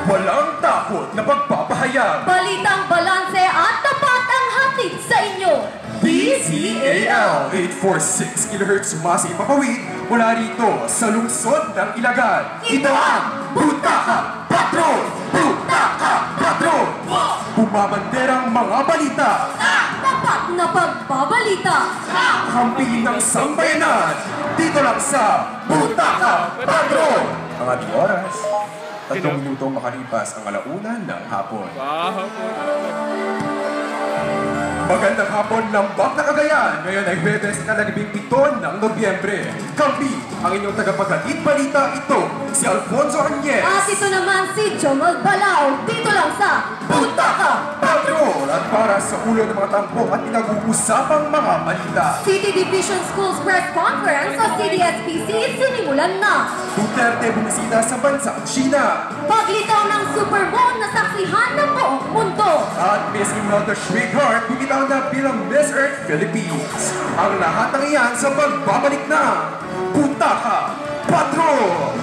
Walang takot na pagpapahayag. Balitang balanse at tapat ang hatid sa inyo. DZAL 846 kHz sumasi papawid mula rito sa lungsod ng Ilagan. Ito ang Butaka Patrol! Butaka Patrol! Bumabanderang mga balita. Tapat na pagbabalita. Kampi ng sambayanan. Dito lang sa Butaka Patrol! Ang ating oras, 3 minutong makalipas ang 1:00 ng hapon. Magandang hapon, lambak na Cagayan! Ngayon ay Huwebes na 17 ng Nobyembre. Kami, ang inyong tagapaghatid balita, ito, si Alfonso Añez. At ito naman si Jomel Balao. Dito lang sa Butaka Patrol! At para sa ulo ng mga tampok at pinag-uusapang mga balita. City Division Schools Press Conference o CDSPC sinimulan na. Duterte bumisita sa bansang China. Paglitaw ng Supermoon na saksihan ng buong mundo. At Miss Imelda Schweigart bumitaw na bilang Miss Earth Philippines. Ang lahat ng iyan sa pagbabalik na Butaka Patrol!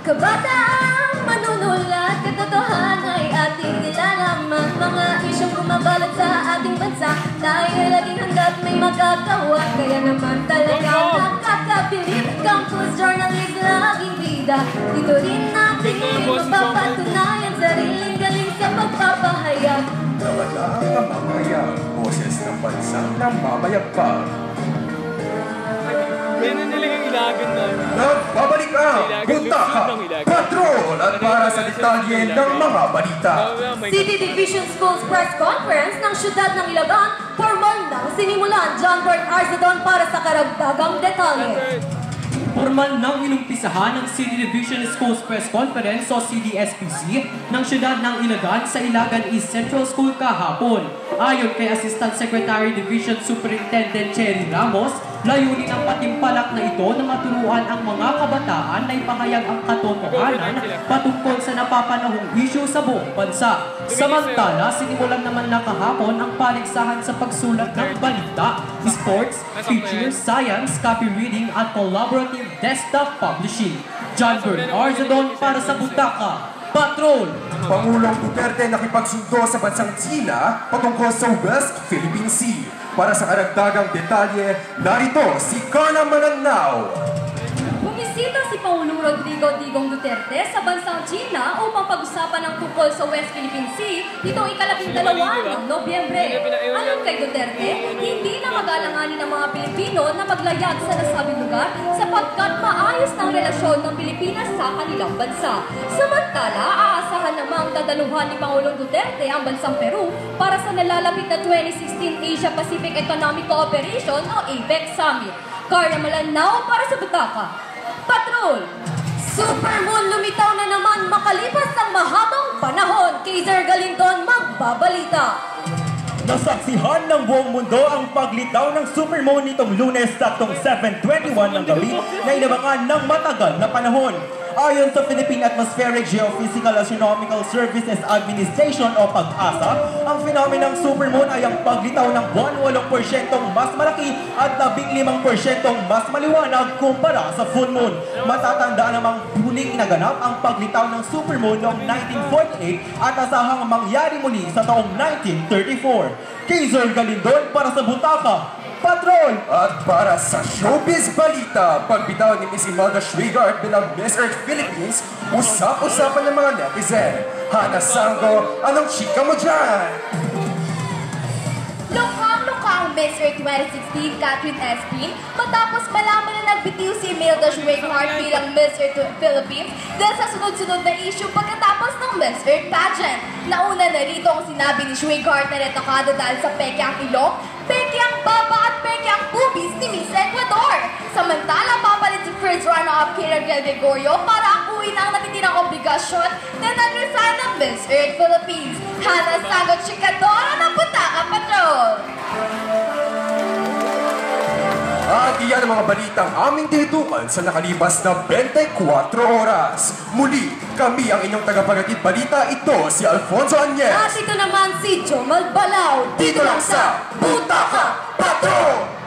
Kabataang manunulat, katotohanan ay ating nilalaman. Mga isyong kumabalat sa ating bansa, tayo ay laging hanggat may magagawa. Kaya naman talaga nakakabilib, campus journalist laging bida. Dito rin natin mapapatunayan, sariling galing sa pagpapahayag. Nawala ang mamamahayag, boses ng bansang namamayagpag. Yan ang nilang ilagan na. Nagbabalik ang Butaka Patrol at para sa detalye ng mga balita. City Division Schools Press Conference ng Siyudad ng Ilagan, formal nang sinimulan. John Bert Arzadon para sa karagdagang detalye. Formal nang inumpisahan ng City Division Schools Press Conference o CDSPC ng Siyudad ng Ilagan sa Ilagan East Central School kahapon. Ayon kay Assistant Secretary Division Superintendent Cherry Ramos, layunin ang patimpalak na ito na maturuan ang mga kabataan na ipahayag ang katotohanan patungkol sa napapanahong issue sa buong bansa. Samantala, sinimulan naman na kahapon ang paligsahan sa pagsulat ng balita, sports, features, science, copy reading at collaborative desktop publishing. John Bert Arzadon para sa Butaka Patrol! Pangulong Duterte nakipagsundo sa bansang China patungkol sa West Philippine Sea. Para sa karagdagang detalye, narito si Carla Mananaw. Bumisita si Pangulong Rodrigo Digong Duterte sa bansang China upang pag-usapan ang tungkol sa West Philippine Sea nitong ika-12 ng Nobyembre. Ayon kay Duterte, hindi na mag-alanganin ng mga Pilipino na maglayag sa nasabing lugar sapagkat maayos ng relasyon ng Pilipinas sa kanilang bansa. Samantala, aasahan namang dadaluhan ni Pangulong Duterte ang bansang Peru para sa nalalapit na 2016 Asia-Pacific Economic Cooperation o APEC Summit. Carla Malanao para sa Butaka Patrol! Supermoon lumitaw na naman makalipas ang mahabang panahon. Kaiser Galindon magbabalita. Nasaksihan ng buong mundo ang paglitaw ng Supermoon nitong Lunes taktong 7:21 ng gabi na inabangan ng matagal na panahon. Ayon sa Philippine Atmospheric Geophysical Astronomical Services Administration o PAG-ASA, ang phenomenang supermoon ay ang paglitaw ng 18% mas malaki at 15% mas maliwanag kumpara sa full moon. Matatandaan namang huling naganap ang paglitaw ng supermoon noong 1948 at asahang mangyari muli sa taong 1934. Kaiser Galindon para sa Butaka Patrol! At para sa showbiz balita, pagbitaw ni Miss Imelda Schweigart bilang Miss Earth Philippines, usap-usapan ng mga netizen. Hana Sango, anong chika mo dyan? Lukhang Miss Earth 2016 Catherine Espin matapos malaman na nagbitiw si Imelda Schweigart bilang Miss Earth Philippines dahil sa sunod-sunod na issue pagkatapos ng Miss Earth pageant. Nauna na rito ang sinabi ni Schweigart na retakado dahil sa peke ang ilong, peke ang baba at peke ang pubis ni Miss Ecuador. Samantala, papalit si first runner-up Kira Gregorio para akuin ang natitirang obligasyon na nag-resign ng Miss Earth Philippines. Hana Sagot Chikadora ng Butaka Patrol! At iyan ang mga balitang aming tinitukan sa nakalipas na 24 oras. Muli, kami ang inyong tagapaghatid balita. Ito si Alfonso Añez. At ito naman si Jomel Balao. Dito lang sa Butaka Patrol!